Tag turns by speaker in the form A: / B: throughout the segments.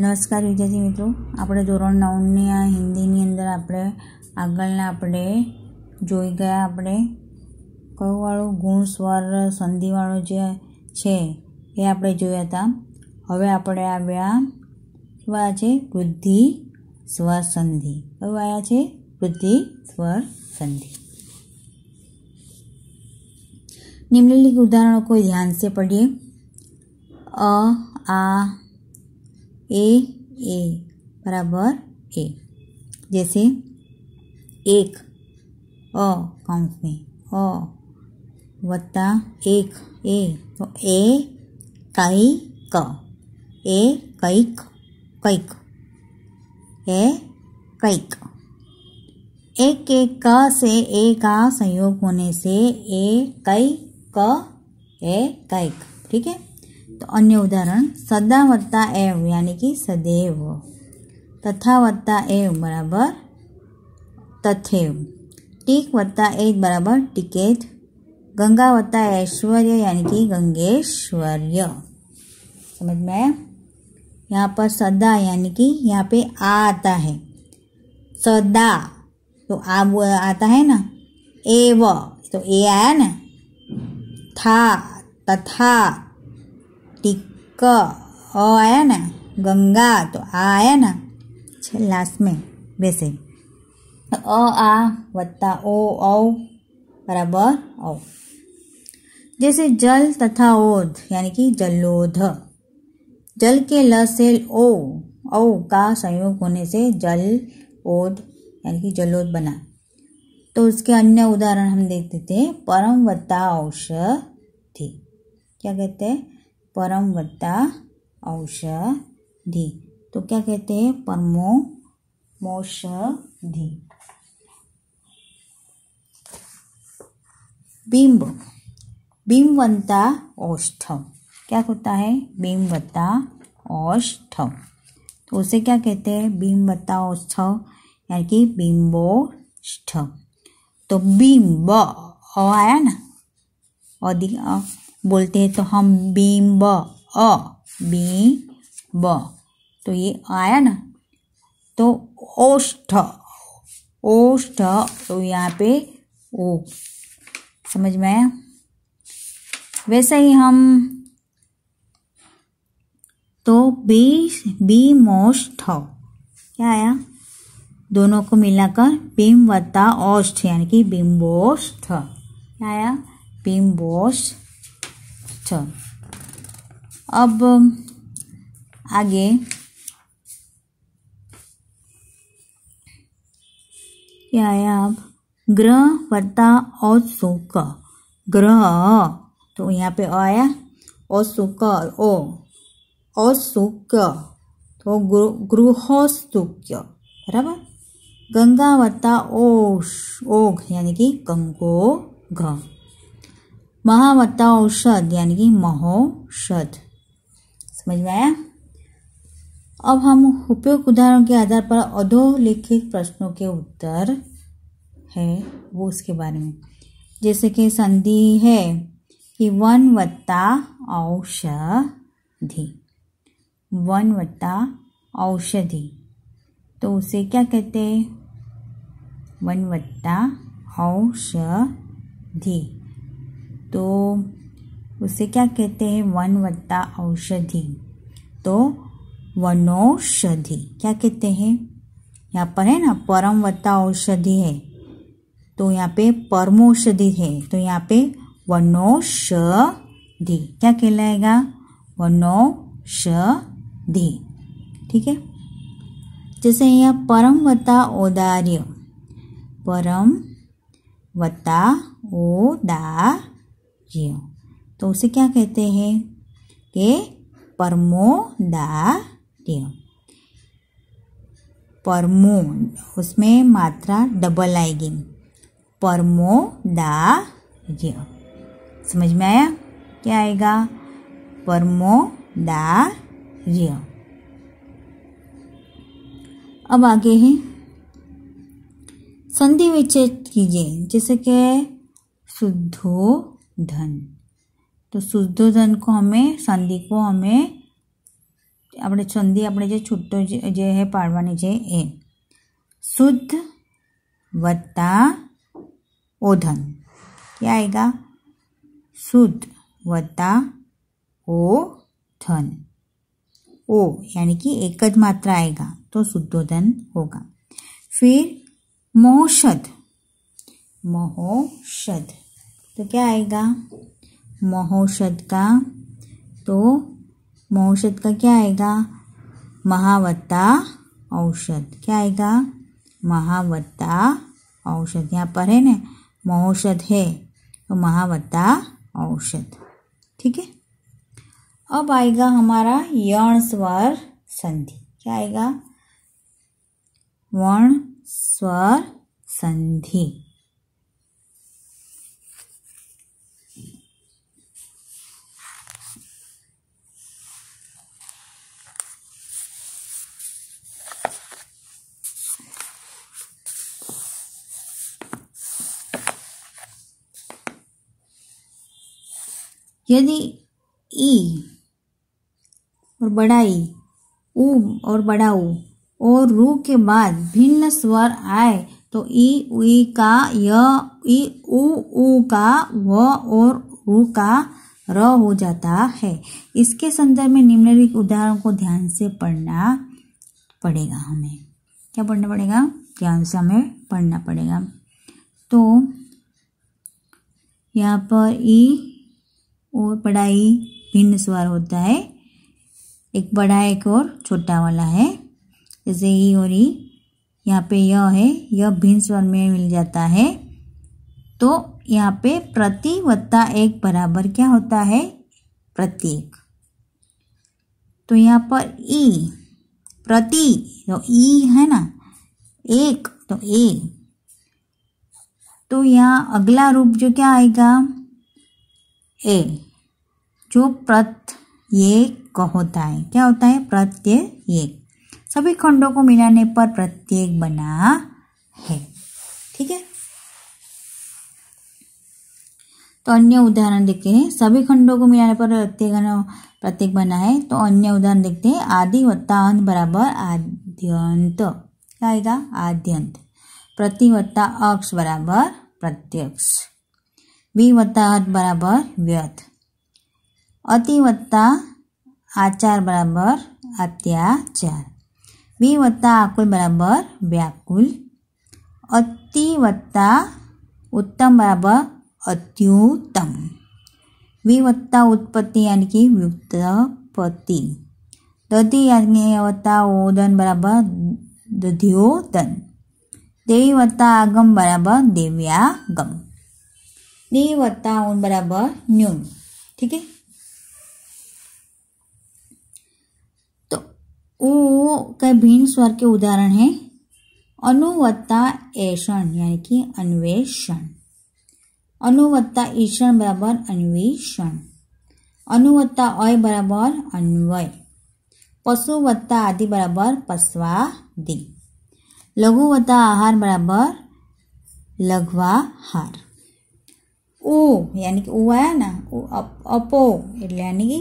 A: નમસ્કાર વિદ્યાર્થી મિત્રો, આપણે ધોરણ 9ની આ હિન્દીની અંદર આપણે આગળના આપણે જોઈ ગયા. આપણે કયું વાળું ગુણ સ્વર સંધિવાળું જે છે એ આપણે જોયા હતા. હવે આપણે આવ્યા કેવા છે? વૃદ્ધિ સ્વર સંધિ. કયું આવ્યા છે? વૃદ્ધિ સ્વર સંધિ. निम्नलिखित उदाहरणों को ध्यान से पढ़िए. अ आ ए बराबर ए. जैसे एक अ काउंस में अ वत्ता एक ए, तो ए कई क, ए कैक कैक, ए कैक. एक एक क से ए का संयोग होने से ए कई क ए कैक. ठीक है. तो अन्य उदाहरण सदा वत्ता एव यानी कि सदैव, तथा वत्ता एव बराबर तथैव, टीक वत्ता एक बराबर टिकेत, गंगा वत्ता ऐश्वर्य यानी कि गंगेश्वर्य. समझ में आया? यहाँ पर सदा यानी कि यहाँ पे आ आता है. सदा तो आ आता है ना. एव तो ए आया ना. था तथा, टिक अ आया ना. गंगा तो आ आया ना लास्ट में. वैसे अ आ वत्ता ओ औ बराबर औ. जैसे जल तथा ओध यानी कि जलोध. जल के ल से ओ औ का संयोग होने से जल ओध यानी कि जलोध बना. तो उसके अन्य उदाहरण हम देखते थे. परम वत्ता औषधि. क्या कहते हैं? परम वत्ता औषधि. तो क्या कहते हैं? परमो मोषधि. बिंब. बिंब वत्ता औष्ठव. क्या होता है? बिंब वत्ता औष्ठव. तो उसे क्या कहते हैं? बिंब वत्ता औष्ठव यानी कि बिंबोष्ठव. तो बिंब अ आया ना. अधिक बोलते हैं तो हम बिंब अ बिंब, तो ये आया ना. तो ओष्ठ ओष्ठ तो यहाँ पे ओ. समझ में आया? वैसे ही हम तो बीमोष्ठ क्या आया? दोनों को मिलाकर बिंब वत्ता औष्ठ यानी कि बिंबोष्ठ. क्या आया? बिंबोष्ठ. अब आगे क्या आया? अब ग्रह वत्ता औत्सुक. ग्रह तो यहाँ पे आया. औत्सुक ओ औत्सुक तो गृहोत्सुक्य बराबर. गंगा वत्ता ओष ओघ यानी कि गंगोघ. महावत्ता औषध यानी कि महोषध. समझ में आया? अब हम उपयुक्त उदाहरणों के आधार पर अधोलिखित प्रश्नों के उत्तर है वो उसके बारे में. जैसे कि संधि है कि वन वत्ता औषधि. वन वत्ता औषधि तो उसे क्या कहते हैं? वन वत्ता औषधि. तो उसे क्या कहते हैं? वन वत्ता औषधि. तो वनौषधि. क्या कहते हैं? यहाँ पर है ना परम वत्ता औषधि है, तो यहाँ पे परमौषधि है, तो यहाँ पे वनौषधि क्या कहलाएगा? वनौषधि. ठीक है. जैसे यहाँ परम वत्ता औदार्य. परम वत्ता औदार्य तो उसे क्या कहते हैं? कि परमोदार्य. परमो उसमें मात्रा डबल आएगी. परमोदार्य. समझ में आया? क्या आएगा? परमोदार्य. अब आगे है संधि विच्छेद कीजिए. जैसे कि शुद्धोधन. तो शुद्धोधन को हमें संधि को हमें આપણે સંધિ આપણે જે છૂટો જે है પાડવાની છે એ शुद्ध वत्ता ओधन क्या आएगा शुद्ध वत्ता ओधन ओ यानी कि एक ज मात्रा आएगा तो शुद्धोधन होगा। फिर महौषध महौषध तो क्या आएगा महौषध का तो महौषध का क्या आएगा महावत्ता औषध क्या आएगा महावत्ता औषध। यहाँ पर है ना महौषध है तो महावत्ता औषध ठीक है। अब आएगा हमारा यण स्वर संधि क्या आएगा वर्ण स्वर संधि। यदि ई और बड़ा ई ऊ और बड़ा ऊ और रू के बाद भिन्न स्वर आए तो ई उई का य ई ऊ का व और रू का र हो जाता है। इसके संदर्भ में निम्नलिखित उदाहरण को ध्यान से पढ़ना पड़ेगा। हमें क्या पढ़ना पड़ेगा ध्यान से हमें पढ़ना पड़ेगा। तो यहाँ पर ई और बड़ा ई भिन्न स्वर होता है एक बड़ा एक और छोटा वाला है जैसे ई और ई यहाँ पे यह है यह भिन्न स्वर में मिल जाता है तो यहाँ पे प्रति वत्ता एक बराबर क्या होता है प्रत्येक। तो यहाँ पर ई प्रति तो ई है ना एक तो ए तो यहाँ अगला रूप जो क्या आएगा ए जो प्रत्येक होता है क्या होता है प्रत्येक सभी खंडों को मिलाने पर प्रत्येक बना है ठीक है। तो अन्य उदाहरण देखते हैं सभी खंडों को मिलाने पर प्रत्येक बना है तो अन्य उदाहरण देखते हैं आदि वत्ता अंत बराबर आद्यंत क्या आएगा आद्यंत प्रति वत्ता अक्ष बराबर प्रत्यक्ष वी वत्ता हत बराबर व्यथ अति वत्ता आचार बराबर अत्याचार वी वत्ता आकुल बराबर व्याकुल अति वत्ता उत्तम बराबर अत्युत्तम वी वत्ता उत्पत्ति यानी कि व्युत्पत्ति दधि यानी वत्ता ओदन बराबर दध्योदन देवी वत्ता आगम बराबर देव्यागम नी वत्ता ऊन बराबर न्यून ठीक है। तो ऊ के भिन्न स्वर के उदाहरण है अनुवत्ता ऐषण यानी कि अन्वेषण अनुवत्ता ईषण बराबर अन्वेषण अनुवत्ता अय बराबर अन्वय पशु वत्ता आदि बराबर पश्वादि लघु वत्ता आहार बराबर लघ्वाहार ऊ यानी कि ऊ आया ना अपो એટલે यानी कि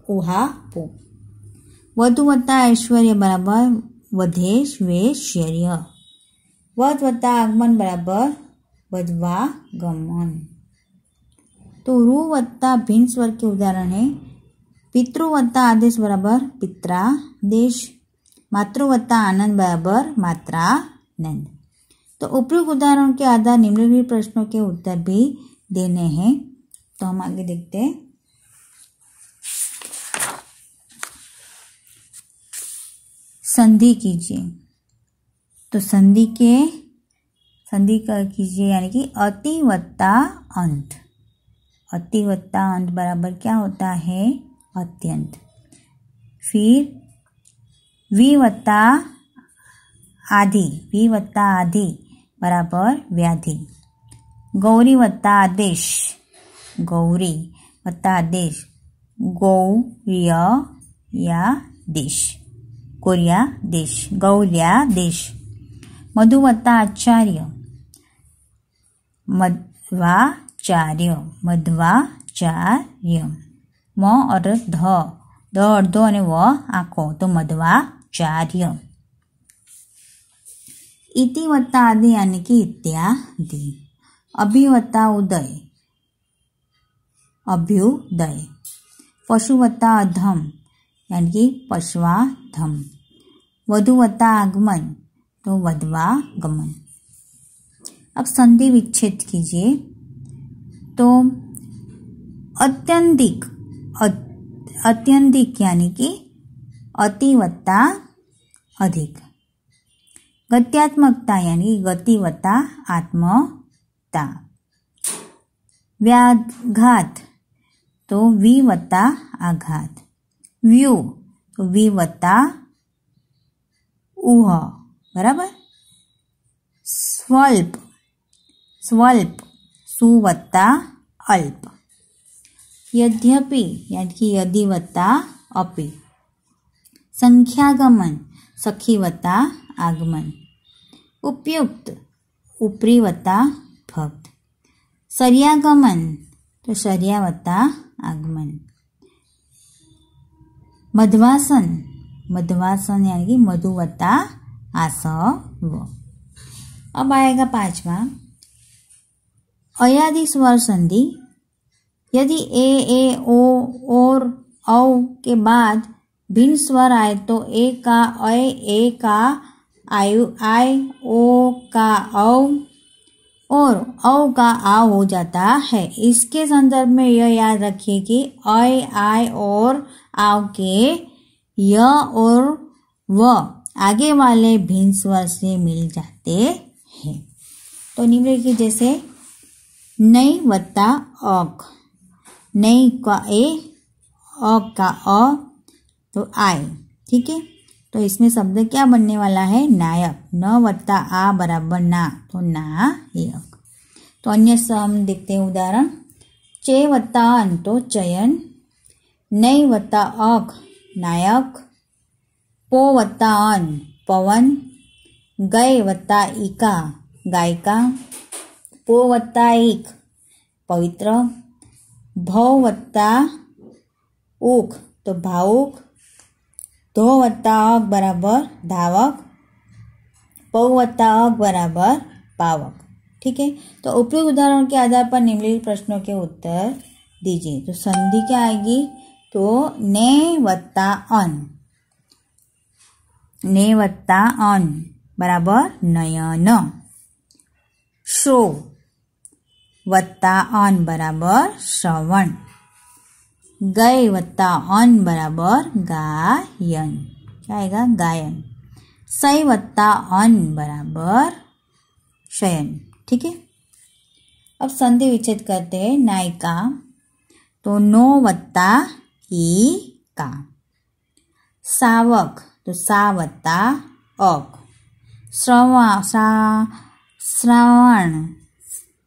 A: उहापो वधु वत्ता ऐश्वर्य बराबर वधेश्वैश्वर्य वध वत्ता आगमन बराबर वधवागमन। तो रु वत्ता भिन्न स्वर के उदाहरण है पितृ वत्ता आदेश बराबर पित्रादेश मातृ वत्ता आनंद बराबर मात्रानंद। तो उपयुक्त उदाहरणों के आधार निम्नलिखित प्रश्नों के उत्तर भी देने हैं। तो हम आगे देखते हैं। संधि कीजिए तो संधि कीजिए यानी कि अति वत्ता अंत अति वत्ता अंत बराबर क्या होता है अत्यंत। फिर वी वत्ता आदि बराबर व्याधि गौरी वत्ता आदेश गौरी वत्ता आदेश गौर्या देश मधु वत्ता आचार्य मध्वाचार्य म और ध द अर्धो अने व आखो तो मध्वाचार्य। इति वत्ता आदि यानी कि इत्यादि। अभि वत्ता उदय अभ्युदय। पशु वत्ता अधम यानी कि पशवाधम। वधु वत्ता आगमन तो वधवागमन। अब संधि विच्छेद कीजिए। तो अत्यंतिक अत्यंतिक यानी कि अति वत्ता अधिक। गत्यात्मकता यानी गति वत्ता आत्मता। व्याघात तो वी वत्ता आघात। व्यू तो वी वत्ता ऊह, बराबर। स्वल्प स्वल्प सु वत्ता अल्प। यद्यपि यानी कि यदि वत्ता अपि। संख्यागमन सखी वत्ता आगमन। उपयुक्त उपरी वत्ता भक्त। सर्यागमन तो शर्या वत्ता आगमन। मध्वासन मध्वासन यानी कि मधु वत्ता आसव। अब आएगा 5वां अयादि स्वर संधि। यदि ए ओ और औ के बाद भिन्न स्वर आए तो ए का ए का आई ओ का औ और औ का आ हो जाता है। इसके संदर्भ में यह याद रखिए कि आई और आव के य और व आगे वाले भिन्न स्वर से मिल जाते हैं। तो निम्नलिखित जैसे नई वत्ता अक, नई का ए अक का अ तो आय, ठीक है। तो इसमें शब्द क्या बनने वाला है नायक। न वत्ता आ बराबर ना तो नायक। तो अन्य हम देखते हैं उदाहरण। चे वत्ता अन तो चयन। नई वत्ता अक नायक। पो वत्ता अन पवन। गय वत्ता इका गायिका। पो वत्ता इक पवित्र। भव वत्ता उक तो भावुक। धो वत्ता अक बराबर धावक। पौ वत्ता अक बराबर पावक, ठीक है। तो उपयुक्त उदाहरण के आधार पर निम्नलिखित प्रश्नों के उत्तर दीजिए। तो संधि क्या आएगी तो ने वत्ता अन, ने वत्ता अन बराबर नयन। शो वत्ता अन बराबर श्रवण। गय वत्ता अन बराबर गायन, क्या आएगा गायन। सई वत्ता अन बराबर शयन, ठीक है। अब संधि विच्छेद करते हैं। नायिका तो नो वत्ता ई का। सावक तो सा वत्ता अक। श्रावण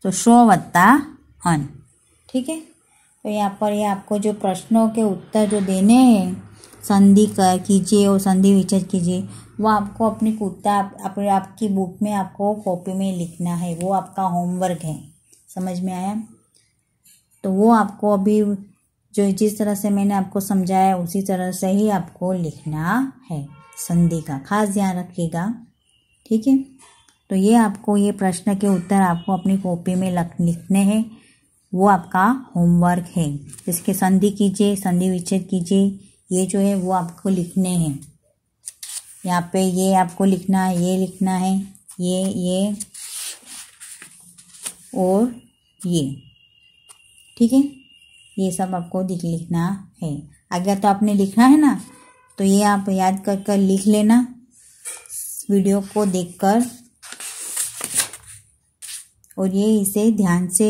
A: तो शो वत्ता अन, ठीक है। तो यहाँ पर ये आपको जो प्रश्नों के उत्तर जो देने हैं संधि कीजिए और संधि विच्छेद कीजिए, वो आपको अपनी आपकी बुक में आपको कॉपी में लिखना है। वो आपका होमवर्क है, समझ में आया। तो वो आपको अभी जो जिस तरह से मैंने आपको समझाया उसी तरह से ही आपको लिखना है। संधि का खास ध्यान रखिएगा, ठीक है। तो ये आपको ये प्रश्न के उत्तर आपको अपनी कॉपी में लिखने हैं। वो आपका होमवर्क है। इसके संधि कीजिए, संधि विच्छेद कीजिए, ये जो है वो आपको लिखने हैं। यहाँ पे ये आपको लिखना है, ये लिखना है, ये और ये, ठीक है। ये सब आपको लिखना है। आगे तो आपने लिखना है ना, तो ये आप याद कर लिख लेना वीडियो को देखकर। और ये इसे ध्यान से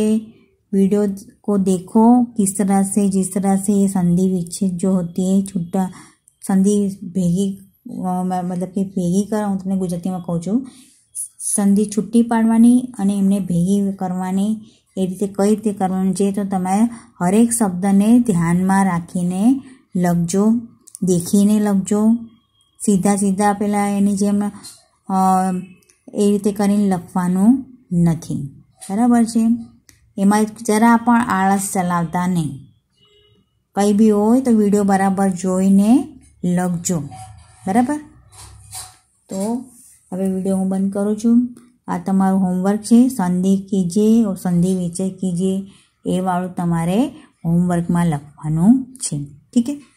A: वीडियो को देखो किस तरह से, जिस तरह से ये संधि विच्छेद जो होती है छूटा संधि भेगी मतलब कि भेगी कर હું તમને ગુજરાતીમાં કહું છું સંધિ છૂટી પાડવાની અને એમને ભેગી કરવાની એ રીતે કઈ રીતે કરવાનું છે। તો તમારે હરેક શબ્દને ધ્યાનમાં રાખીને લખજો, દેખીને લખજો। सीधा सीधा પેલા એની જેમ એ રીતે કરીને લખવાનું નથી, બરાબર છે। એમાં જરા પણ આળસ ચલાવતા નહીં। કંઈ બી હોય તો વિડીયો બરાબર જોઈને લખજો, બરાબર. તો હવે વિડીયો હું બંધ કરું છું. આ તમારું હોમવર્ક છે, સંધિ કીજીએ और संधि विचय कीजिए એ વાળું તમારે હોમવર્કમાં લખવાનું છે. ઠીક છે.